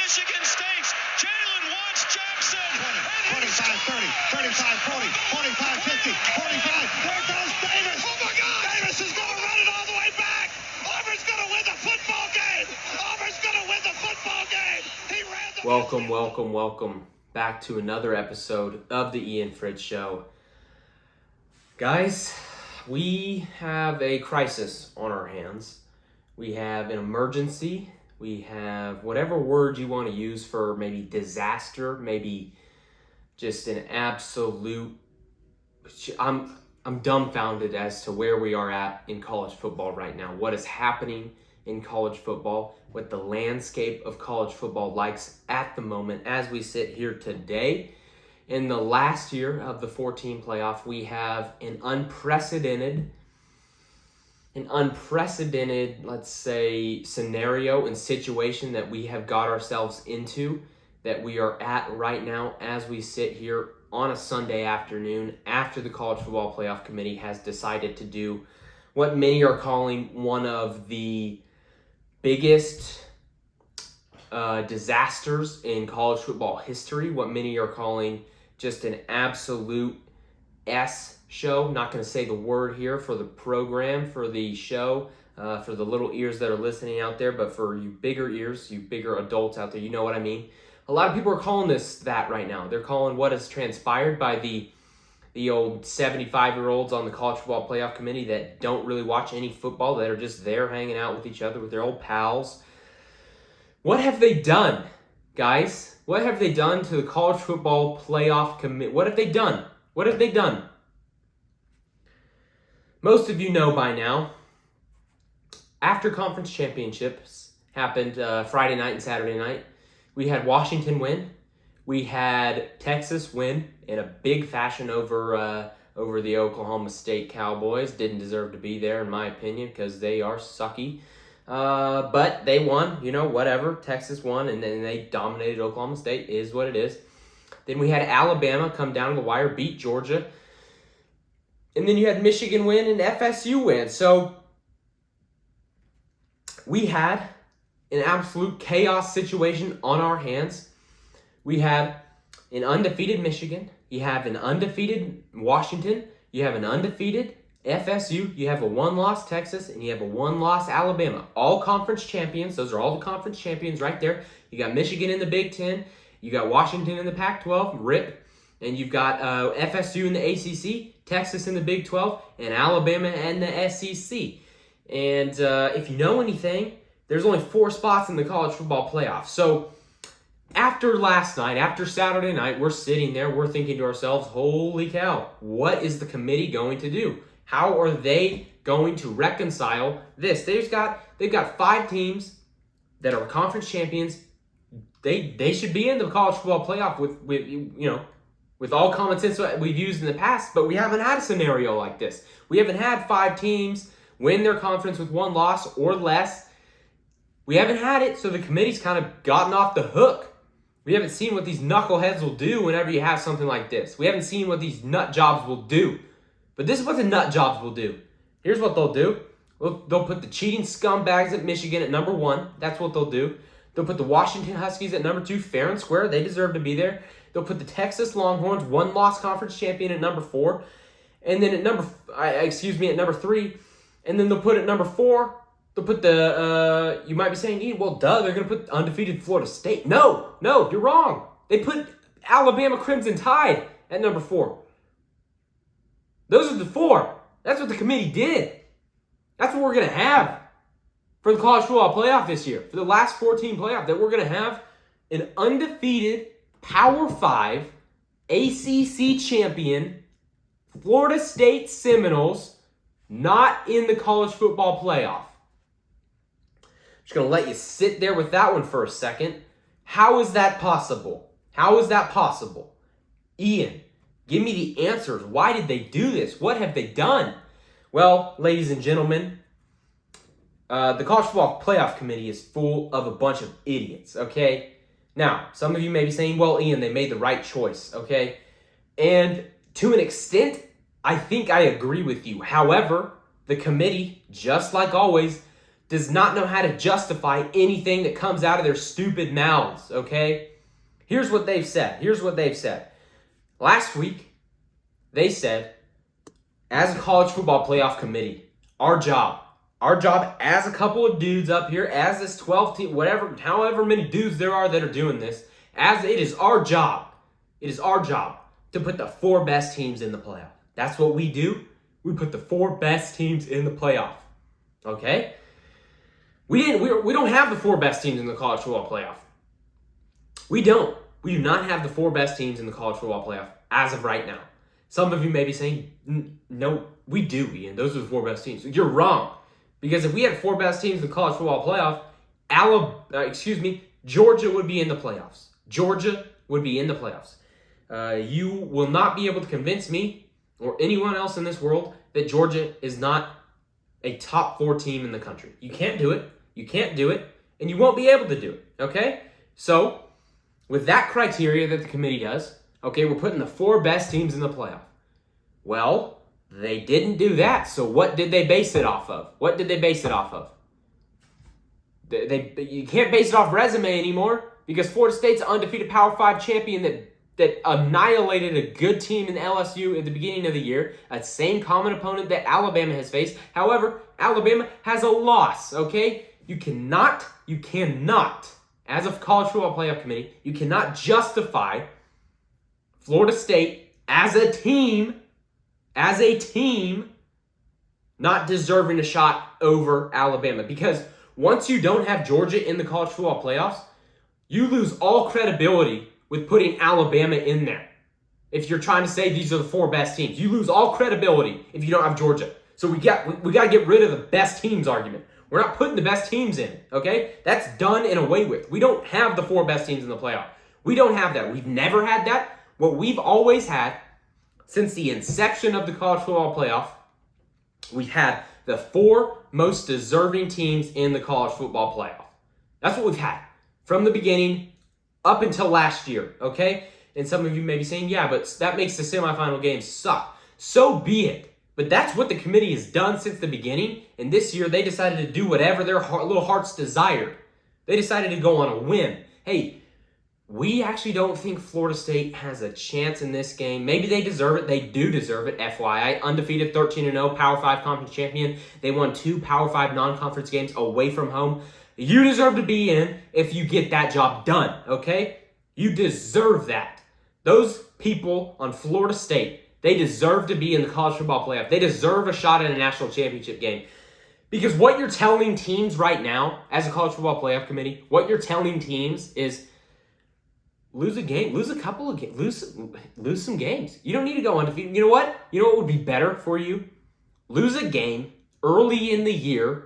Michigan State's Jalen Watts Jackson. 20, 25, 30, 35, 40, 45, 50, 45. There goes Davis. Oh, my God. Davis is going to run it all the way back. Auburn's going to win the football game. Auburn's going to win the football game. He ran the Welcome back to another episode of the Ian Fritz Show. Guys, we have a crisis on our hands. We have an emergency. We have whatever word you want to use for maybe disaster, maybe just an absolute... I'm dumbfounded as to where we are at in college football right now. What is happening in college football, what the landscape of college football likes at the moment as we sit here today. In the last year of the 14 playoff, we have an unprecedented, let's say, scenario and situation that we have got ourselves into, that we are at right now as we sit here on a Sunday afternoon after the College Football Playoff Committee has decided to do what many are calling one of the biggest disasters in college football history, what many are calling just an absolute S show. Not going to say the word here for the program, for the show, for the little ears that are listening out there, but for you bigger ears, you bigger adults out there, you know what I mean. A lot of people are calling this that right now. They're calling what has transpired by the old 75-year-olds on the College Football Playoff Committee that don't really watch any football, that are just there hanging out with each other, with their old pals. What have they done, guys? What have they done to the College Football Playoff Committee? What have they done? What have they done? Most of you know by now, after conference championships happened Friday night and Saturday night, we had Washington win. We had Texas win in a big fashion over the Oklahoma State Cowboys. Didn't deserve to be there, in my opinion, because they are sucky. But they won, whatever. Texas won, and then they dominated Oklahoma State, is what it is. Then we had Alabama come down the wire, beat Georgia. And then you had Michigan win and FSU win. So we had an absolute chaos situation on our hands. We have an undefeated Michigan. You have an undefeated Washington. You have an undefeated FSU. You have a one-loss Texas. And you have a one-loss Alabama. All conference champions. Those are all the conference champions right there. You got Michigan in the Big Ten. You got Washington in the Pac-12. RIP. And you've got FSU in the ACC. Texas in the Big 12. And Alabama and the SEC. And if you know anything, there's only 4 spots in the college football playoff. So after last night, after Saturday night, we're sitting there, we're thinking to ourselves, holy cow, what is the committee going to do? How are they going to reconcile this? They've got 5 teams that are conference champions. They should be in the college football playoff with all common sense that we've used in the past, but we haven't had a scenario like this. We haven't had 5 teams win their conference with 1 loss or less. We haven't had it, so the committee's kind of gotten off the hook. We haven't seen what these knuckleheads will do whenever you have something like this. We haven't seen what these nut jobs will do. But this is what the nut jobs will do. Here's what they'll do. They'll put the cheating scumbags at Michigan at number 1. That's what they'll do. They'll put the Washington Huskies at number 2, fair and square. They deserve to be there. They'll put the Texas Longhorns, 1-loss conference champion, at number 4. And then at number 3. And then they'll put at number 4, they'll put the, you might be saying, Ian, well, duh, they're going to put undefeated Florida State. No, you're wrong. They put Alabama Crimson Tide at number 4. Those are the 4. That's what the committee did. That's what we're going to have for the college football playoff this year. For the last 14 playoff, that we're going to have an undefeated Power 5 ACC champion Florida State Seminoles not in the college football playoff. Just going to let you sit there with that one for a second. How is that possible? How is that possible? Ian, give me the answers. Why did they do this? What have they done? Well, ladies and gentlemen, the College Football Playoff Committee is full of a bunch of idiots, okay? Now, some of you may be saying, well, Ian, they made the right choice, okay? And to an extent, I think I agree with you. However, the committee, just like always, does not know how to justify anything that comes out of their stupid mouths, okay? Here's what they've said. Last week, they said, as a college football playoff committee, our job as a couple of dudes up here, as this 12 team, however many dudes there are that are doing this, as it is our job to put the 4 best teams in the playoff. That's what we do. We put the 4 best teams in the playoff. Okay? We don't have the 4 best teams in the college football playoff. We don't. We do not have the 4 best teams in the college football playoff as of right now. Some of you may be saying, no, we do, Ian. Those are the 4 best teams. You're wrong. Because if we had 4 best teams in the college football playoff, Georgia would be in the playoffs. Georgia would be in the playoffs. You will not be able to convince me or anyone else in this world that Georgia is not a top 4 team in the country. You can't do it. You can't do it. And you won't be able to do it. Okay? So, with that criteria that the committee does, okay, we're putting the 4 best teams in the playoff. Well, they didn't do that. So what did they base it off of? You can't base it off resume anymore because Florida State's an undefeated Power 5 champion that annihilated a good team in LSU at the beginning of the year, a same common opponent that Alabama has faced. However, Alabama has a loss, okay? You cannot, as a college football playoff committee, you cannot justify Florida State as a team, not deserving a shot over Alabama. Because once you don't have Georgia in the college football playoffs, you lose all credibility with putting Alabama in there. If you're trying to say these are the 4 best teams, you lose all credibility if you don't have Georgia. So we got to get rid of the best teams argument. We're not putting the best teams in, okay? That's done and away with. We don't have the 4 best teams in the playoff. We don't have that. We've never had that. What we've always had since the inception of the college football playoff, we've had the 4 most deserving teams in the college football playoff. That's what we've had from the beginning up until last year, okay? And some of you may be saying, yeah, but that makes the semifinal games suck. So be it. But that's what the committee has done since the beginning. And this year, they decided to do whatever their little hearts desired. They decided to go on a whim. Hey, we actually don't think Florida State has a chance in this game. Maybe they deserve it. They do deserve it, FYI. Undefeated 13-0, Power 5 conference champion. They won 2 Power 5 non-conference games away from home. You deserve to be in if you get that job done, okay? You deserve that. Those people on Florida State, they deserve to be in the college football playoff. They deserve a shot at a national championship game. Because what you're telling teams right now, as a college football playoff committee, what you're telling teams is lose a game, lose a couple of games, lose some games. You don't need to go undefeated. You know what? You know what would be better for you? Lose a game early in the year.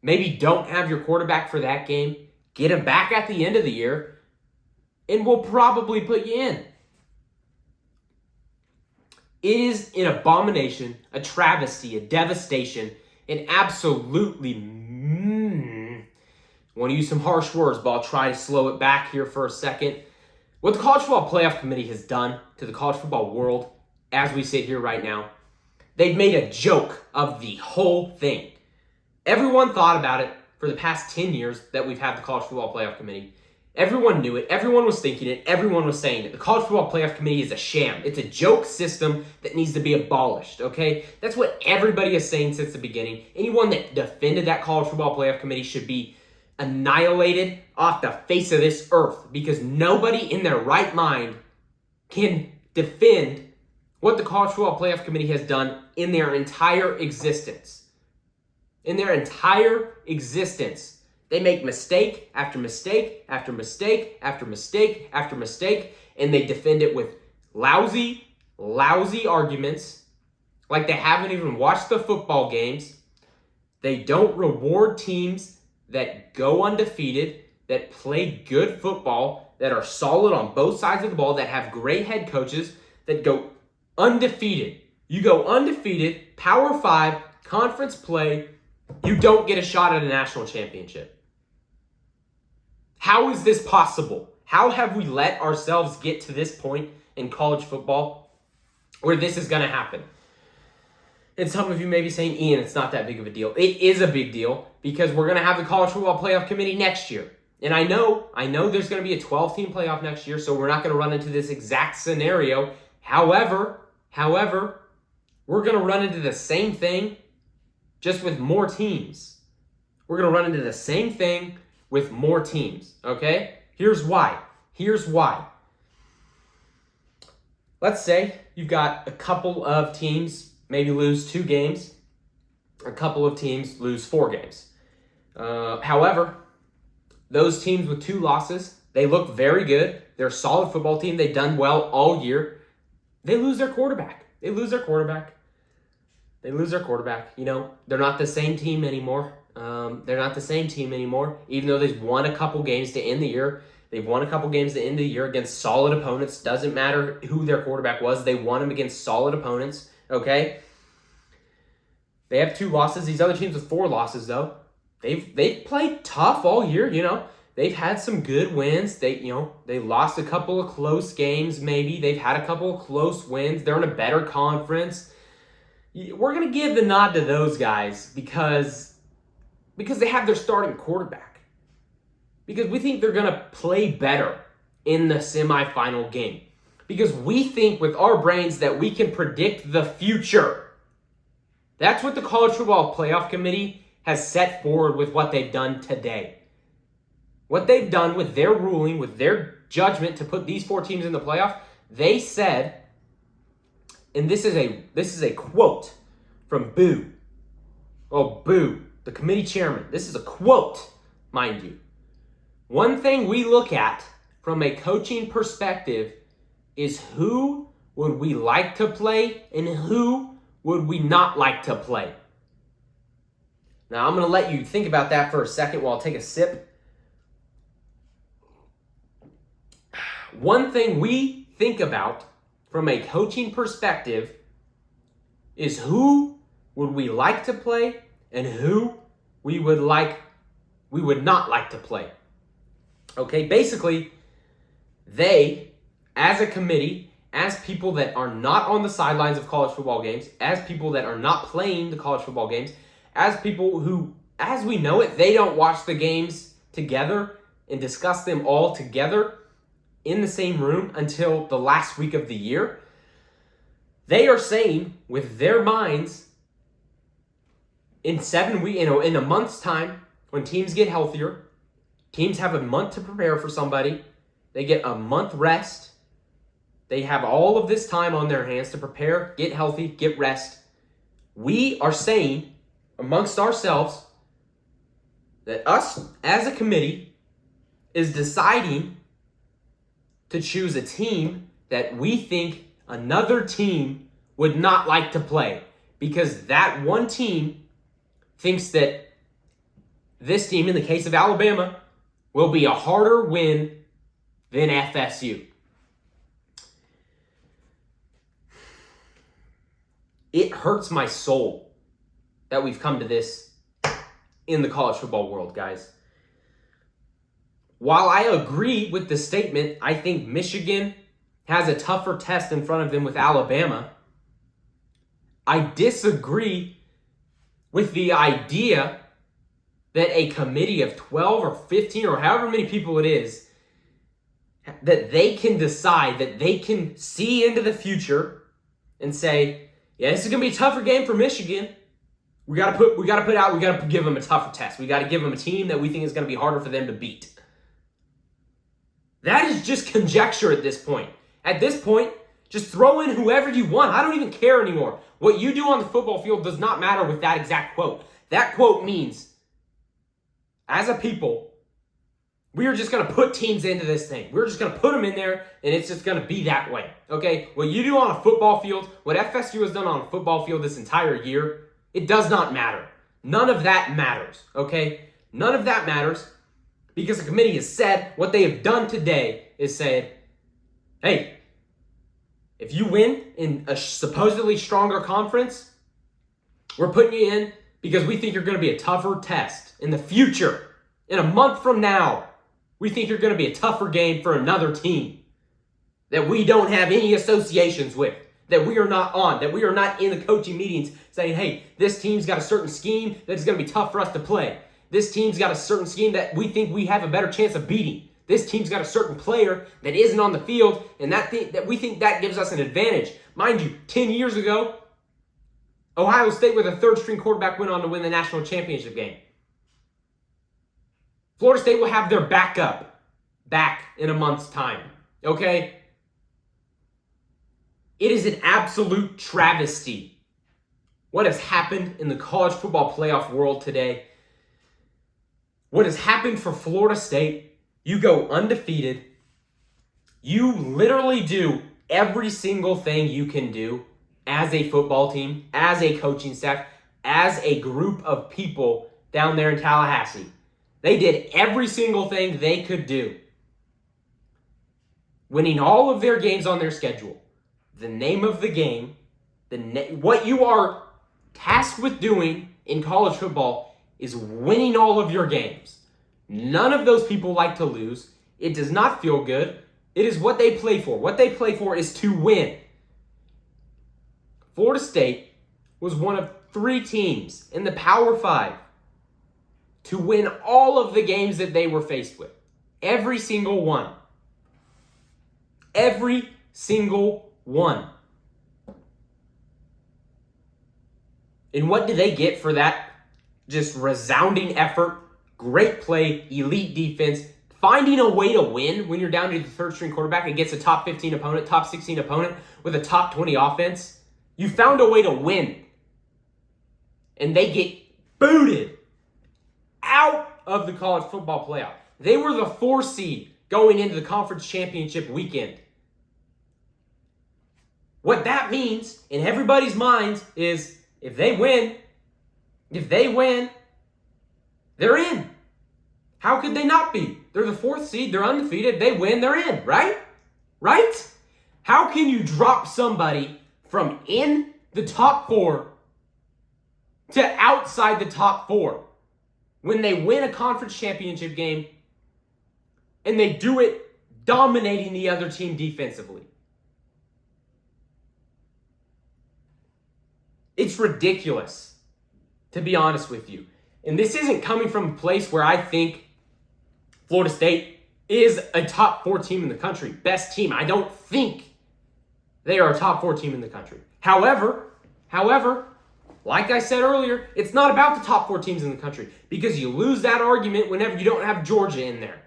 Maybe don't have your quarterback for that game. Get him back at the end of the year. And we'll probably put you in. It is an abomination, a travesty, a devastation, and absolutely, want to use some harsh words, but I'll try to slow it back here for a second. What the College Football Playoff Committee has done to the college football world, as we sit here right now, they've made a joke of the whole thing. Everyone thought about it for the past 10 years that we've had the College Football Playoff Committee. Everyone knew it. Everyone was thinking it. Everyone was saying it. The College Football Playoff Committee is a sham. It's a joke system that needs to be abolished, okay? That's what everybody is saying since the beginning. Anyone that defended that College Football Playoff Committee should be annihilated off the face of this earth because nobody in their right mind can defend what the College Football Playoff Committee has done in their entire existence. In their entire existence. They make mistake after mistake after mistake after mistake after mistake, and they defend it with lousy arguments, like they haven't even watched the football games. They don't reward teams that go undefeated, that play good football, that are solid on both sides of the ball, that have great head coaches, that go undefeated. You go undefeated, Power 5, conference play, you don't get a shot at a national championship. How is this possible? How have we let ourselves get to this point in college football where this is going to happen? And some of you may be saying, Ian, it's not that big of a deal. It is a big deal because we're going to have the College Football Playoff Committee next year. And I know there's going to be a 12-team playoff next year, so we're not going to run into this exact scenario. However, we're going to run into the same thing just with more teams. We're going to run into the same thing with more teams, okay? Here's why. Let's say you've got a couple of teams maybe lose 2 games. A couple of teams lose 4 games. However, those teams with 2 losses, they look very good. They're a solid football team. They've done well all year. They lose their quarterback. You know, they're not the same team anymore. Even though they've won a couple games to end the year. They've won a couple games to end the year against solid opponents. Doesn't matter who their quarterback was. They won them against solid opponents, okay? They have 2 losses. These other teams with 4 losses, though, they've played tough all year, you know. They've had some good wins. They lost a couple of close games maybe. They've had a couple of close wins. They're in a better conference. We're going to give the nod to those guys because they have their starting quarterback. Because we think they're going to play better in the semifinal game. Because we think with our brains that we can predict the future. That's what the College Football Playoff Committee has set forward with what they've done today. What they've done with their ruling, with their judgment to put these 4 teams in the playoff, they said, and this is a quote from Boo. Oh, Boo, the committee chairman. This is a quote, mind you. One thing we look at from a coaching perspective is who would we like to play and who would we not like to play. Now, I'm going to let you think about that for a second while I take a sip. One thing we think about from a coaching perspective is who would we like to play and who we would not like to play. Okay, basically, they, as a committee, as people that are not on the sidelines of college football games, as people that are not playing the college football games, as people who, as we know it, they don't watch the games together and discuss them all together in the same room until the last week of the year. They are saying with their minds in a month's time, when teams get healthier, teams have a month to prepare for somebody. They get a month rest. They have all of this time on their hands to prepare, get healthy, get rest. We are saying amongst ourselves that us as a committee is deciding to choose a team that we think another team would not like to play, because that one team thinks that this team, in the case of Alabama, will be a harder win than FSU. It hurts my soul that we've come to this in the college football world, guys. While I agree with the statement, I think Michigan has a tougher test in front of them with Alabama, I disagree with the idea that a committee of 12 or 15 or however many people it is, that they can decide, that they can see into the future and say, yeah, this is going to be a tougher game for Michigan. We got to give them a tougher test. We got to give them a team that we think is going to be harder for them to beat. That is just conjecture at this point. At this point, just throw in whoever you want. I don't even care anymore. What you do on the football field does not matter with that exact quote. That quote means, as a people, we are just going to put teams into this thing. We're just going to put them in there, and it's just going to be that way. Okay? What you do on a football field, what FSU has done on a football field this entire year, it does not matter. None of that matters. Okay? None of that matters, because the committee has said what they have done today is said, hey, if you win in a supposedly stronger conference, we're putting you in because we think you're going to be a tougher test in the future. In a month from now, we think you're going to be a tougher game for another team that we don't have any associations with, that we are not on, that we are not in the coaching meetings saying, hey, this team's got a certain scheme that is going to be tough for us to play. This team's got a certain scheme that we think we have a better chance of beating. This team's got a certain player that isn't on the field, and that we think that gives us an advantage. Mind you, 10 years ago, Ohio State with a third-string quarterback went on to win the national championship game. Florida State will have their backup back in a month's time, okay? It is an absolute travesty what has happened in the college football playoff world today. What has happened for Florida State, you go undefeated. You literally do every single thing you can do as a football team, as a coaching staff, as a group of people down there in Tallahassee. They did every single thing they could do. Winning all of their games on their schedule. The name of the game, what you are tasked with doing in college football is winning all of your games. None of those people like to lose. It does not feel good. It is what they play for. What they play for is to win. Florida State was one of 3 teams in the Power 5 to win all of the games that they were faced with. Every single one. Every single one. And what did they get for that just resounding effort, great play, elite defense, finding a way to win when you're down to the third-string quarterback against a top 15 opponent, top 16 opponent with a top 20 offense? You found a way to win. And they get booted out of the college football playoff. They were the 4 seed going into the conference championship weekend. What that means in everybody's minds is if they win, they're in. How could they not be? They're the 4th seed, they're undefeated, they win, they're in, right? Right? How can you drop somebody from in the top 4 to outside the top 4 when they win a conference championship game and they do it dominating the other team defensively? It's ridiculous, to be honest with you. And this isn't coming from a place where I think Florida State is a top 4 team in the country, best team. I don't think they are a top 4 team in the country. However, like I said earlier, it's not about the top 4 teams in the country because you lose that argument whenever you don't have Georgia in there.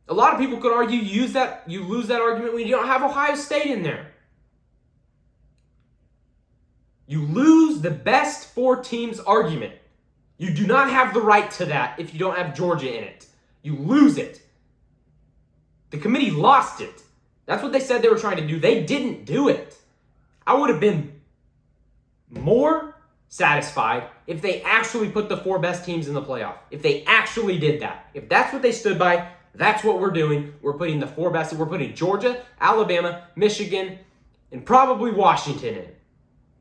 A lot of people could argue you lose that argument when you don't have Ohio State in there. You lose the best 4 teams argument. You do not have the right to that if you don't have Georgia in it. You lose it. The committee lost it. That's what they said they were trying to do. They didn't do it. I would have been more satisfied if they actually put the 4 best teams in the playoff. If they actually did that. If that's what they stood by, that's what we're doing. We're putting the 4 best. We're putting Georgia, Alabama, Michigan, and probably Washington in.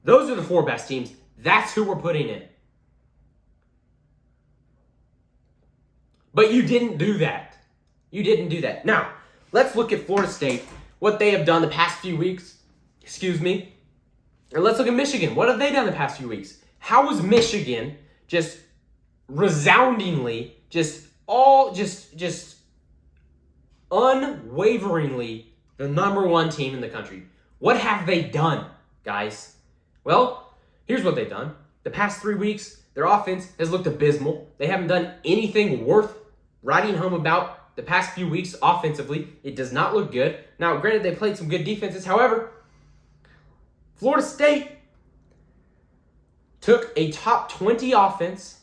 Those are the 4 best teams. That's who we're putting in. But you didn't do that. You didn't do that. Now, let's look at Florida State, what they have done the past few weeks. And let's look at Michigan. What have they done the past few weeks? How was Michigan just resoundingly, just unwaveringly the number 1 team in the country? What have they done, guys? Well, here's what they've done. The past 3 weeks, their offense has looked abysmal. They haven't done anything worth writing home about the past few weeks offensively. It does not look good. Now, granted, they played some good defenses. However, Florida State took a top 20 offense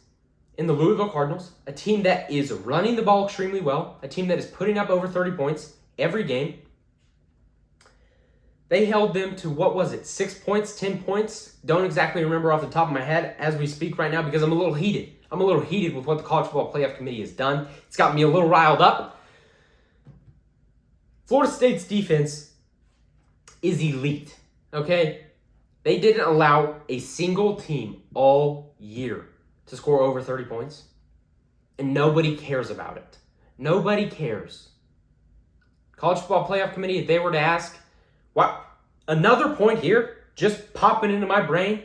in the Louisville Cardinals, a team that is running the ball extremely well, a team that is putting up over 30 points every game. They held them to, 6 points, 10 points? Don't exactly remember off the top of my head as we speak right now because I'm a little heated. I'm a little heated with what the College Football Playoff Committee has done. It's got me a little riled up. Florida State's defense is elite, okay? They didn't allow a single team all year to score over 30 points, and nobody cares about it. Nobody cares. College Football Playoff Committee, if they were to ask, another point here, just popping into my brain.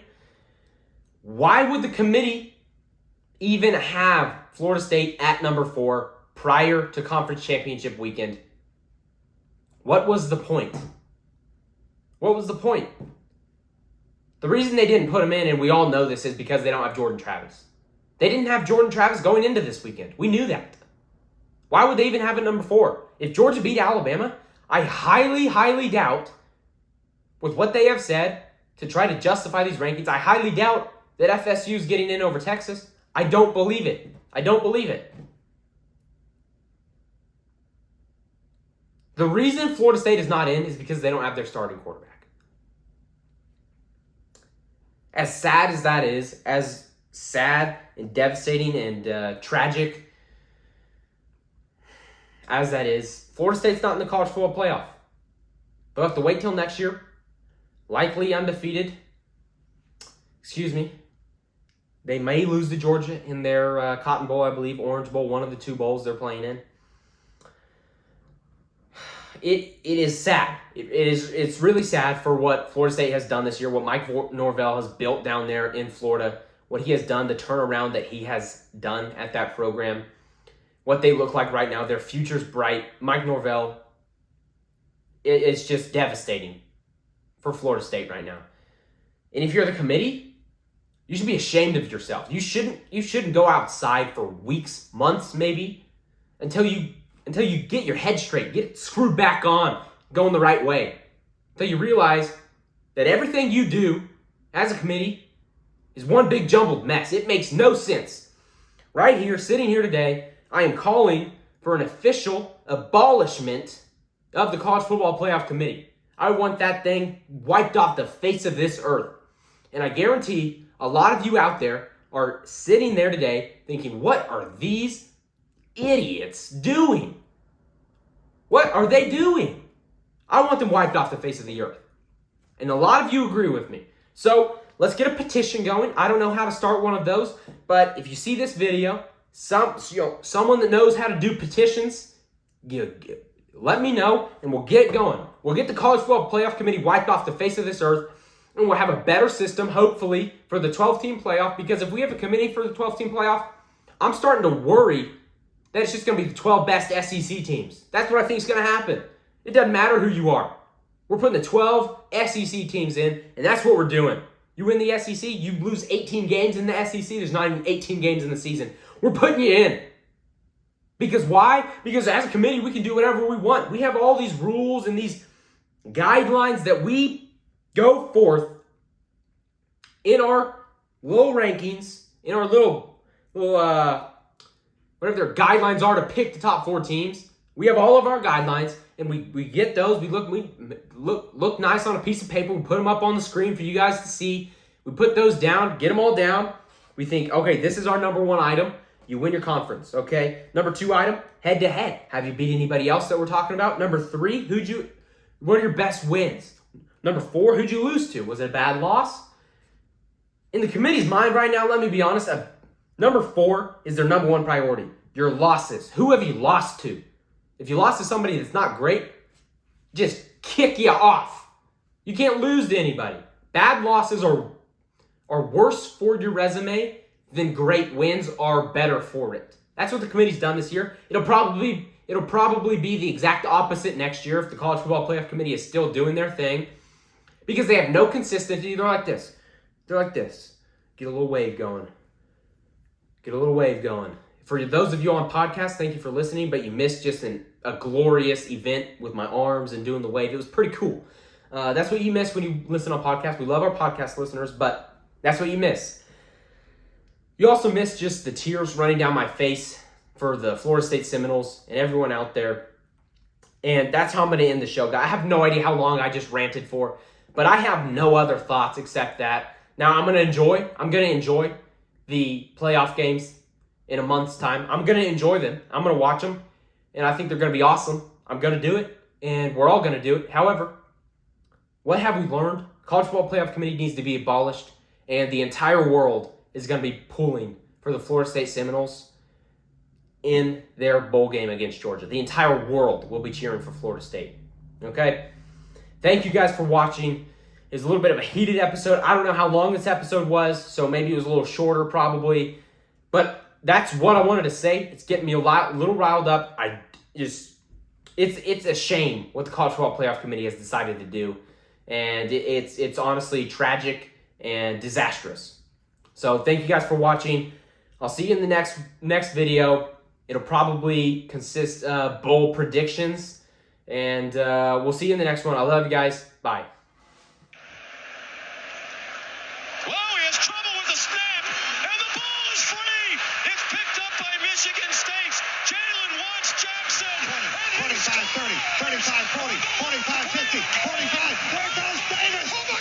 Why would the committee even have Florida State at number 4 prior to conference championship weekend? What was the point? What was the point? The reason they didn't put him in, and we all know this, is because they don't have Jordan Travis. They didn't have Jordan Travis going into this weekend. We knew that. Why would they even have it number 4? If Georgia beat Alabama, I highly, highly doubt, with what they have said to try to justify these rankings, I highly doubt that FSU is getting in over Texas. I don't believe it. I don't believe it. The reason Florida State is not in is because they don't have their starting quarterback. As sad as that is, as sad and devastating and tragic as that is, Florida State's not in the college football playoff. They'll have to wait till next year. Likely undefeated. They may lose to Georgia in their Cotton Bowl, I believe, Orange Bowl, one of the 2 bowls they're playing in. It is sad. It's really sad for what Florida State has done this year, what Mike Norvell has built down there in Florida, what he has done, the turnaround that he has done at that program, what they look like right now. Their future's bright. Mike Norvell, it's just devastating for Florida State right now. And if you're the committee, you should be ashamed of yourself. You shouldn't go outside for weeks, months maybe, until you get your head straight, get it screwed back on, going the right way. Until you realize that everything you do as a committee is one big jumbled mess. It makes no sense. Right here, sitting here today, I am calling for an official abolishment of the College Football Playoff Committee. I want that thing wiped off the face of this earth. And I guarantee a lot of you out there are sitting there today thinking, what are these idiots doing? What are they doing? I want them wiped off the face of the earth. And a lot of you agree with me. So let's get a petition going. I don't know how to start one of those, but if you see this video, someone that knows how to do petitions, let me know and we'll get it going. We'll get the College Football Playoff Committee wiped off the face of this earth, and we'll have a better system, hopefully, for the 12-team playoff, because if we have a committee for the 12-team playoff, I'm starting to worry that it's just going to be the 12 best SEC teams. That's what I think is going to happen. It doesn't matter who you are. We're putting the 12 SEC teams in, and that's what we're doing. You win the SEC, you lose 18 games in the SEC. There's not even 18 games in the season. We're putting you in. Because why? Because as a committee, we can do whatever we want. We have all these rules and these guidelines that we go forth in our little rankings, in our little whatever their guidelines are to pick the top 4 teams. We have all of our guidelines, and we get those. We look nice on a piece of paper. We put them up on the screen for you guys to see. We put those down, get them all down. We think, okay, this is our number 1 item. You win your conference, okay? Number 2 item, head-to-head. Have you beat anybody else that we're talking about? Number 3, what are your best wins? Number 4, who'd you lose to? Was it a bad loss? In the committee's mind right now, let me be honest, number 4 is their number 1 priority. Your losses. Who have you lost to? If you lost to somebody that's not great, just kick you off. You can't lose to anybody. Bad losses are worse for your resume than great wins are better for it. That's what the committee's done this year. It'll probably be the exact opposite next year if the College Football Playoff Committee is still doing their thing, because they have no consistency. They're like this. Get a little wave going. For those of you on podcast, thank you for listening, but you missed just a glorious event with my arms and doing the wave. It was pretty cool. That's what you miss when you listen on podcast. We love our podcast listeners, but that's what you miss. You also miss just the tears running down my face for the Florida State Seminoles and everyone out there. And that's how I'm going to end the show. I have no idea how long I just ranted for, but I have no other thoughts except that. Now I'm going to enjoy the playoff games in a month's time. I'm going to enjoy them. I'm going to watch them, and I think they're going to be awesome. I'm going to do it, and we're all going to do it. However, what have we learned? College Football Playoff Committee needs to be abolished, and the entire world is going to be pulling for the Florida State Seminoles in their bowl game against Georgia. The entire world will be cheering for Florida State. Okay? Thank you guys for watching. It's a little bit of a heated episode. I don't know how long this episode was, so maybe it was a little shorter probably. But that's what I wanted to say. It's getting me a little riled up. It's a shame what the College Football Playoff Committee has decided to do. And it's honestly tragic and disastrous. So thank you guys for watching. I'll see you in the next video. It'll probably consist of bowl predictions. And we'll see you in the next one. I love you guys. Bye. Whoa, he has trouble with the snap, and the ball is free. It's picked up by Michigan State. Jalen Watts Jackson. 25, 30, 35, 40, 45, 50, 45. There goes Davis. Oh, my